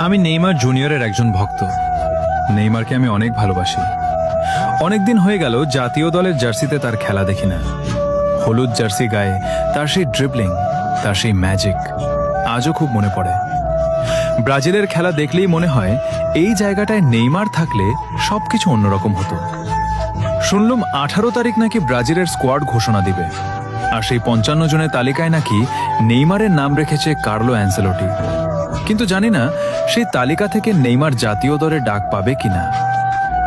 আমি নেইমার জুনিয়রের একজন ভক্ত। নেইমারকে আমি অনেক ভালোবাসি। অনেকদিন হয়ে গেল জাতীয় দলের জার্সিতে তার খেলা দেখি না। হলুদ জার্সি গায়ে তার সেই ড্রিবলিং, তার সেই ম্যাজিক আজও খুব মনে পড়ে। ব্রাজিলের খেলা দেখলেই মনে হয় এই জায়গাটায় নেইমার থাকলে সবকিছু অন্যরকম হতো। শুনলাম 18 তারিখ নাকি ব্রাজিলের স্কোয়াড ঘোষণা দিবে, আর সেই 55 জনের তালিকায় নাকি নেইমারের নাম রেখেছে কার্লো অ্যানসেলোটি। কিন্তু জানি না সেই তালিকা থেকে নেইমার জাতীয় দলে ডাক পাবে কিনা।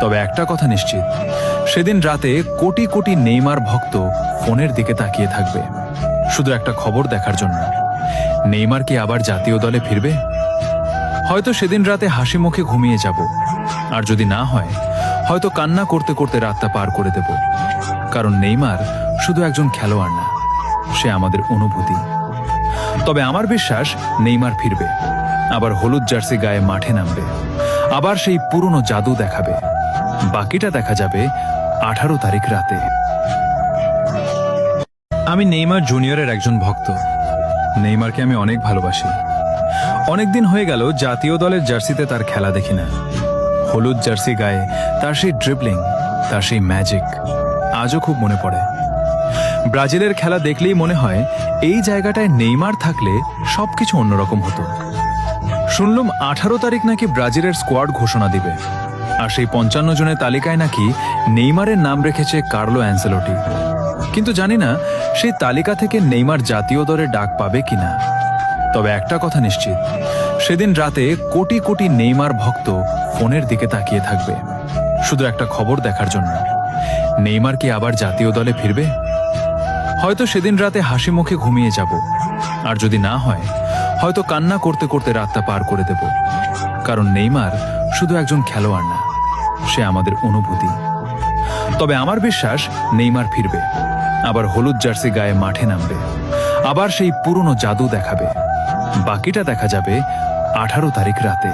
তবে একটা কথা নিশ্চিত, সেদিন রাতে কোটি কোটি নেইমার ভক্ত ফোনের দিকে তাকিয়ে থাকবে শুধু একটা খবর দেখার জন্য, নেইমার কি আবার জাতীয় দলে ফিরবে। হয়তো সেদিন রাতে হাসি মুখে ঘুমিয়ে যাব, আর যদি না হয় হয়তো কান্না করতে করতে রাতটা পার করে দেব। কারণ নেইমার শুধু একজন খেলোয়াড় না, সে আমাদের অনুভূতি। তবে আমার বিশ্বাস নেইমার ফিরবে, আবার হলুদ জার্সি গায়ে মাঠে নামবে, আবার সেই পুরনো জাদু দেখাবে। বাকিটা দেখা যাবে 18 তারিখ রাতে। আমি নেইমার জুনিয়রের একজন ভক্ত। নেইমারকে আমি অনেক ভালোবাসি। অনেকদিন হয়ে গেল জাতীয় দলের জার্সিতে তার খেলা দেখি না। হলুদ জার্সি গায়ে তার সেই ড্রিবলিং, তার সেই ম্যাজিক আজও খুব মনে পড়ে। ব্রাজিলের খেলা দেখলেই মনে হয় এই জায়গাটায় নেইমার থাকলে সবকিছু অন্যরকম হতো। শুনলাম 18 তারিখ নাকি ব্রাজিলের স্কোয়াড ঘোষণা দিবে, আর সেই 55 জনের তালিকায় নাকি নেইমারের নাম রেখেছে কার্লো অ্যানসেলোটি। কিন্তু জানি না সেই তালিকা থেকে নেইমার জাতীয় দলে ডাক পাবে কিনা। তবে একটা কথা নিশ্চিত, সেদিন রাতে কোটি কোটি নেইমার ভক্ত ফোনের দিকে তাকিয়ে থাকবে শুধু একটা খবর দেখার জন্য, নেইমার কি আবার জাতীয় দলে ফিরবে। হয়তো সেদিন রাতে হাসি মুখে ঘুমিয়ে যাব, আর যদি না হয় হয়তো কান্না করতে করতে রাতটা পার করে দেব। কারণ নেইমার শুধু একজন খেলোয়াড় না, সে আমাদের অনুভূতি। তবে আমার বিশ্বাস নেইমার ফিরবে, আবার হলুদ জার্সি গায়ে মাঠে নামবে, আবার সেই পুরনো জাদু দেখাবে। বাকিটা দেখা যাবে 18 তারিখ রাতে।